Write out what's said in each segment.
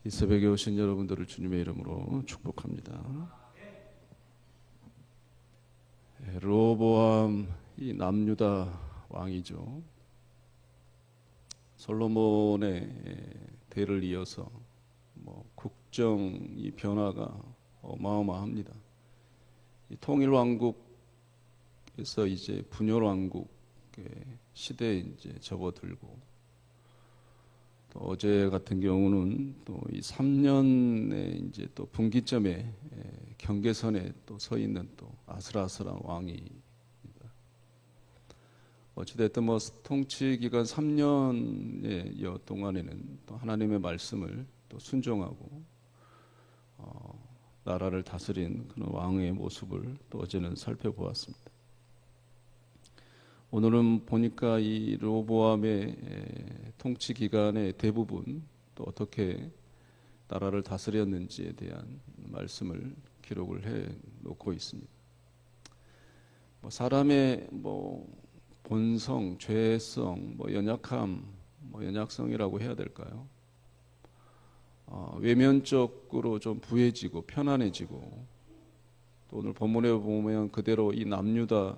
이 새벽에 오신 여러분들을 주님의 이름으로 축복합니다. 르호보암 이 남유다 왕이죠. 솔로몬의 대를 이어서 국정이 변화가 어마어마합니다. 이 통일왕국에서 이제 분열왕국의 시대에 이제 접어들고, 또 어제 같은 경우는 또 이 3년의 이제 또 분기점에 경계선에 또 서 있는 또 아슬아슬한 왕이, 어찌됐든 통치 기간 3년여 동안에는 또 하나님의 말씀을 또 순종하고 나라를 다스린 그런 왕의 모습을 또 어제는 살펴보았습니다. 오늘은 보니까 이 르호보암의 통치 기간의 대부분 또 어떻게 나라를 다스렸는지에 대한 말씀을 기록을 해 놓고 있습니다. 사람의 본성, 죄성, 연약함, 연약성이라고 해야 될까요? 외면적으로 좀 부해지고 편안해지고, 또 오늘 본문에 보면 그대로 이 남유다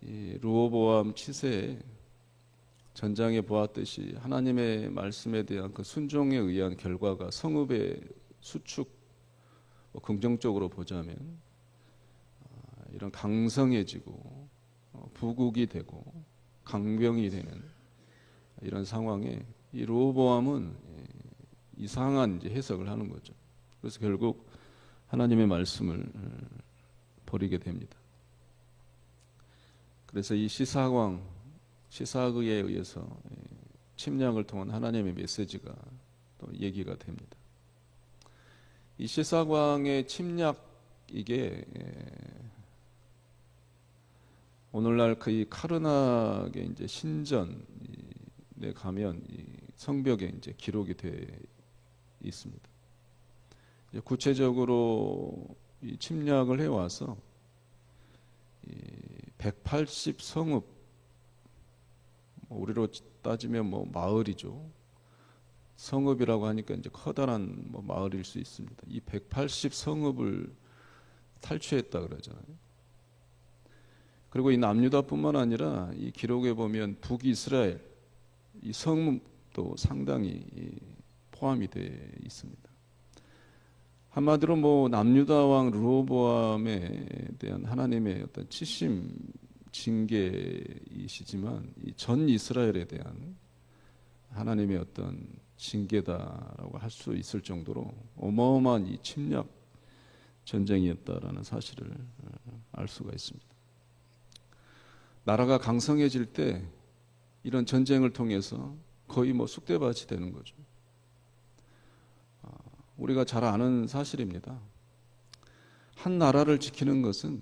이 르호보암 치세에 전장에 보았듯이 하나님의 말씀에 대한 그 순종에 의한 결과가 성읍의 수축, 긍정적으로 보자면 이런 강성해지고 부국이 되고 강병이 되는 이런 상황에 이 르호보암은 이상한 이제 해석을 하는 거죠. 그래서 결국 하나님의 말씀을 버리게 됩니다. 그래서 이 시사왕, 시사의에 의해서 침략을 통한 하나님의 메시지가 또 얘기가 됩니다. 이 시사왕의 침략, 이게 오늘날 그 이 카르낙의 이제 신전에 가면 이 성벽에 이제 기록이 되어 있습니다. 이제 구체적으로 이 침략을 해와서 180성읍, 우리로 따지면 마을이죠. 성읍이라고 하니까 이제 커다란 마을일 수 있습니다. 이 180성읍을 탈취했다 그러잖아요. 그리고 이 남유다뿐만 아니라 이 기록에 보면 북이스라엘 이 성읍도 상당히 포함이 되어 있습니다. 한마디로 남유다 왕 르호보암에 대한 하나님의 어떤 치심 징계이시지만 이 전 이스라엘에 대한 하나님의 어떤 징계다라고 할 수 있을 정도로 어마어마한 이 침략 전쟁이었다라는 사실을 알 수가 있습니다. 나라가 강성해질 때 이런 전쟁을 통해서 거의 쑥대밭이 되는 거죠. 우리가 잘 아는 사실입니다. 한 나라를 지키는 것은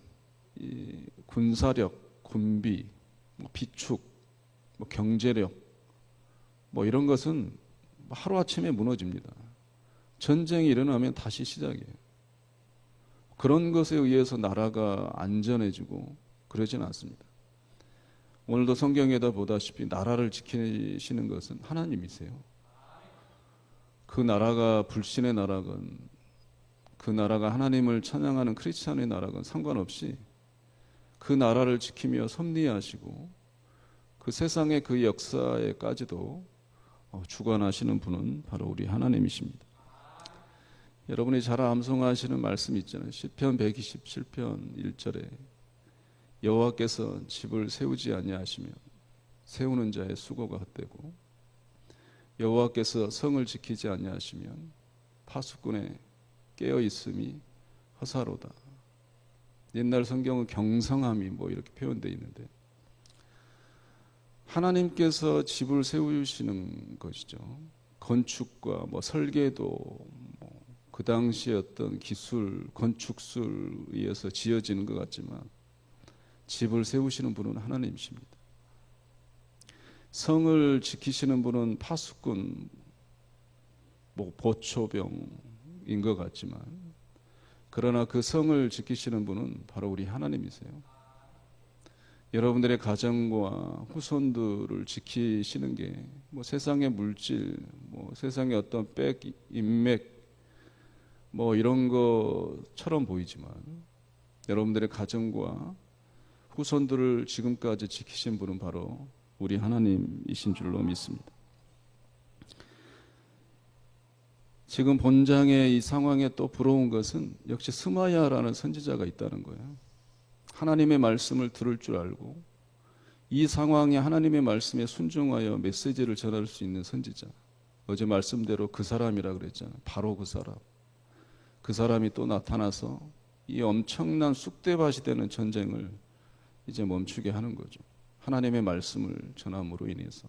이 군사력, 군비, 비축, 경제력 이런 것은 하루아침에 무너집니다. 전쟁이 일어나면 다시 시작이에요. 그런 것에 의해서 나라가 안전해지고 그러지는 않습니다. 오늘도 성경에다 보다시피 나라를 지키시는 것은 하나님이세요. 그 나라가 불신의 나라건 그 나라가 하나님을 찬양하는 크리스찬의 나라건 상관없이 그 나라를 지키며 섭리하시고 그 세상의 그 역사에까지도 주관하시는 분은 바로 우리 하나님이십니다. 여러분이 잘 암송하시는 말씀 있잖아요. 시편 127편 1절에 여호와께서 집을 세우지 아니하시면 세우는 자의 수고가 헛되고 여호와께서 성을 지키지 아니하시면 파수꾼의 깨어 있음이 허사로다. 옛날 성경은 경성함이 이렇게 표현되어 있는데, 하나님께서 집을 세우시는 것이죠. 건축과 설계도 그 당시의 어떤 기술, 건축술에 의해서 지어지는 것 같지만 집을 세우시는 분은 하나님이십니다. 성을 지키시는 분은 파수꾼, 보초병인 것 같지만, 그러나 그 성을 지키시는 분은 바로 우리 하나님이세요. 여러분들의 가정과 후손들을 지키시는 게 뭐 세상의 물질, 뭐 세상의 어떤 백, 인맥 뭐 이런 것처럼 보이지만 여러분들의 가정과 후손들을 지금까지 지키신 분은 바로 우리 하나님이신 줄로 믿습니다. 지금 본장의 이 상황에 또 부러운 것은 역시 스마야라는 선지자가 있다는 거예요. 하나님의 말씀을 들을 줄 알고 이 상황에 하나님의 말씀에 순종하여 메시지를 전할 수 있는 선지자. 어제 말씀대로 그 사람이라 그랬잖아요. 바로 그 사람. 그 사람이 또 나타나서 이 엄청난 쑥대밭이 되는 전쟁을 이제 멈추게 하는 거죠. 하나님의 말씀을 전함으로 인해서.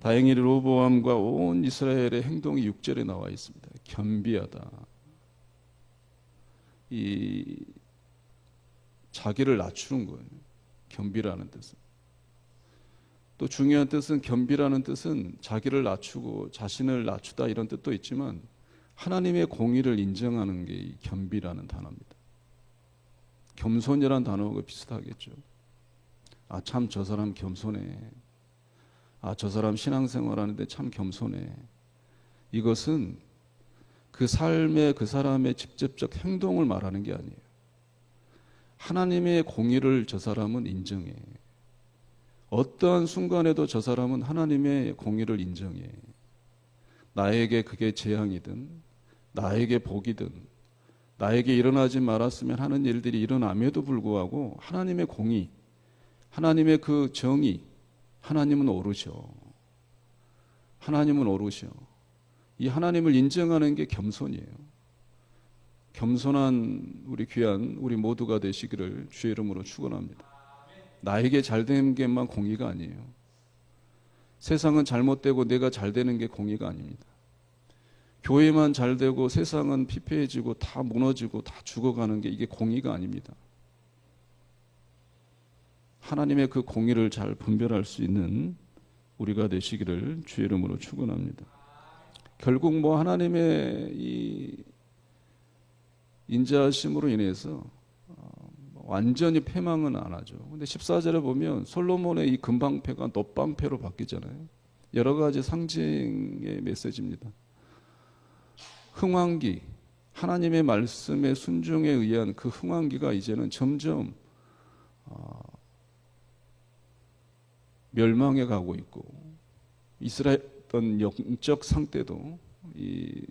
다행히 르호보암과 온 이스라엘의 행동이 6절에 나와 있습니다. 겸비하다. 이 자기를 낮추는 거예요. 겸비라는 뜻은. 또 중요한 뜻은 겸비라는 뜻은 자기를 낮추고 자신을 낮추다 이런 뜻도 있지만 하나님의 공의를 인정하는 게 이 겸비라는 단어입니다. 겸손이라는 단어가 비슷하겠죠. 아, 참 저 사람 겸손해. 아, 저 사람 신앙생활하는데 참 겸손해. 이것은 그 삶의 그 사람의 직접적 행동을 말하는 게 아니에요. 하나님의 공의를 저 사람은 인정해. 어떠한 순간에도 저 사람은 하나님의 공의를 인정해. 나에게 그게 재앙이든 나에게 복이든 나에게 일어나지 말았으면 하는 일들이 일어남에도 불구하고 하나님의 공의, 하나님의 그 정의, 하나님은 오르셔. 하나님은 오르셔. 이 하나님을 인정하는 게 겸손이에요. 겸손한 우리 귀한 우리 모두가 되시기를 주의 이름으로 축원합니다. 나에게 잘되는 게만 공의가 아니에요. 세상은 잘못되고 내가 잘되는 게 공의가 아닙니다. 교회만 잘되고 세상은 피폐해지고 다 무너지고 다 죽어가는 게 이게 공의가 아닙니다. 하나님의 그 공의를 잘 분별할 수 있는 우리가 되시기를 주의 이름으로 축원합니다. 결국 뭐 하나님의 이 인자하심으로 인해서 완전히 패망은 안 하죠. 근데 14절에 보면 솔로몬의 이 금방패가 놋방패로 바뀌잖아요. 여러 가지 상징의 메시지입니다. 흥왕기, 하나님의 말씀의 순종에 의한 그 흥왕기가 이제는 점점 멸망해 가고 있고 이스라엘 어떤 영적 상태도 이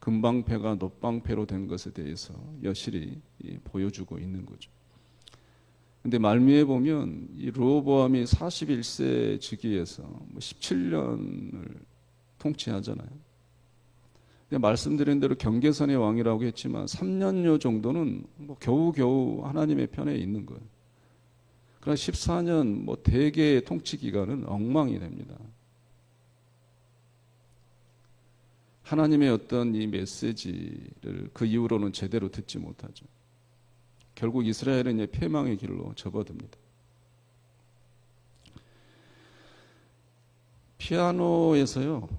금방패가 놋방패로 된 것에 대해서 여실히 보여주고 있는 거죠. 근데 말미에 보면 이 르호보암이 41세 즉위해서 17년을 통치하잖아요. 근데 말씀드린 대로 경계선의 왕이라고 했지만 3년여 정도는 뭐 겨우겨우 하나님의 편에 있는 거예요. 그러나 14년 뭐 대개의 통치 기간은 엉망이 됩니다. 하나님의 어떤 이 메시지를 그 이후로는 제대로 듣지 못하죠. 결국 이스라엘은 이제 패망의 길로 접어듭니다. 피아노에서요,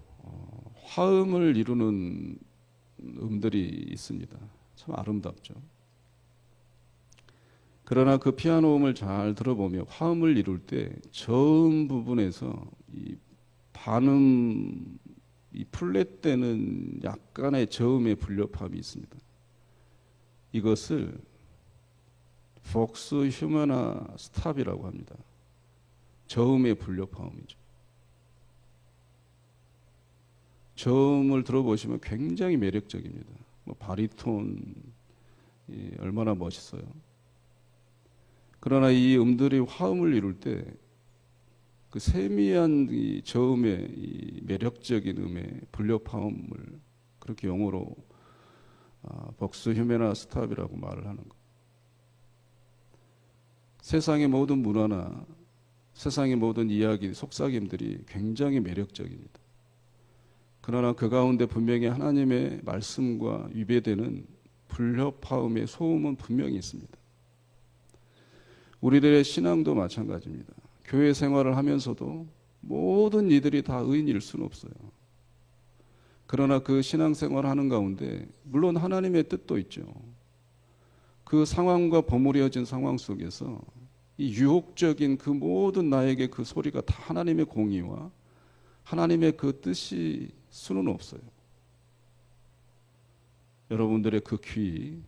화음을 이루는 음들이 있습니다. 참 아름답죠. 그러나 그 피아노 음을 잘 들어보면 화음을 이룰 때 저음 부분에서 이 반음, 이 플랫되는 약간의 저음의 불협화음이 있습니다. 이것을 폭스 휴머나 스탑이라고 합니다. 저음의 불협화음이죠. 저음을 들어보시면 굉장히 매력적입니다. 뭐 바리톤 얼마나 멋있어요. 그러나 이 음들이 화음을 이룰 때 그 세미한 이 저음의 이 매력적인 음의 불협화음을 그렇게 영어로 벅스 휴메나 스탑이라고 말을 하는 것. 세상의 모든 문화나 세상의 모든 이야기, 속삭임들이 굉장히 매력적입니다. 그러나 그 가운데 분명히 하나님의 말씀과 위배되는 불협화음의 소음은 분명히 있습니다. 우리들의 신앙도 마찬가지입니다. 교회 생활을 하면서도 모든 이들이 다 의인일 수는 없어요. 그러나 그 신앙생활을 하는 가운데 물론 하나님의 뜻도 있죠. 그 상황과 버무려진 상황 속에서 이 유혹적인 그 모든 나에게 그 소리가 다 하나님의 공의와 하나님의 그 뜻이 수는 없어요. 여러분들의 그 귀,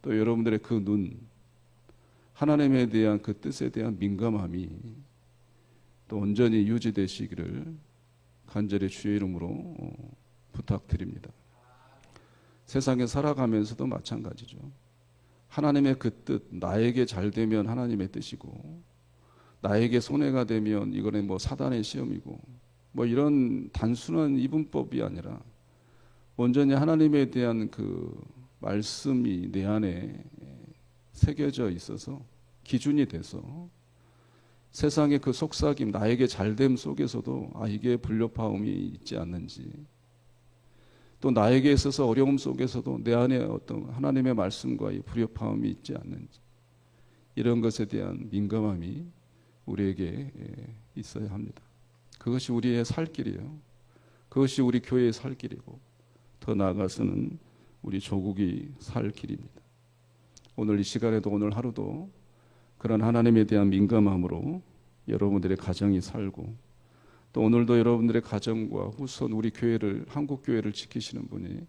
또 여러분들의 그 눈, 하나님에 대한 그 뜻에 대한 민감함이 또 온전히 유지되시기를 간절히 주의 이름으로 부탁드립니다. 세상에 살아가면서도 마찬가지죠. 하나님의 그 뜻, 나에게 잘 되면 하나님의 뜻이고, 나에게 손해가 되면 이거는 뭐 사단의 시험이고, 뭐 이런 단순한 이분법이 아니라 온전히 하나님에 대한 그 말씀이 내 안에 새겨져 있어서 기준이 돼서 세상의 그 속삭임, 나에게 잘됨 속에서도 이게 불협화음이 있지 않는지, 또 나에게 있어서 어려움 속에서도 내 안에 어떤 하나님의 말씀과의 불협화음이 있지 않는지, 이런 것에 대한 민감함이 우리에게 있어야 합니다. 그것이 우리의 살 길이에요. 그것이 우리 교회의 살 길이고, 더 나아가서는 우리 조국이 살 길입니다. 오늘 이 시간에도, 오늘 하루도 그런 하나님에 대한 민감함으로 여러분들의 가정이 살고, 또 오늘도 여러분들의 가정과 후손 우리 교회를, 한국 교회를 지키시는 분이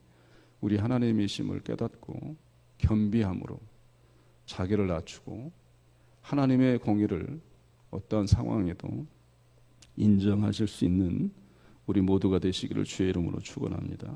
우리 하나님이심을 깨닫고 겸비함으로 자기를 낮추고 하나님의 공의를 어떠한 상황에도 인정하실 수 있는 우리 모두가 되시기를 주의 이름으로 축원합니다.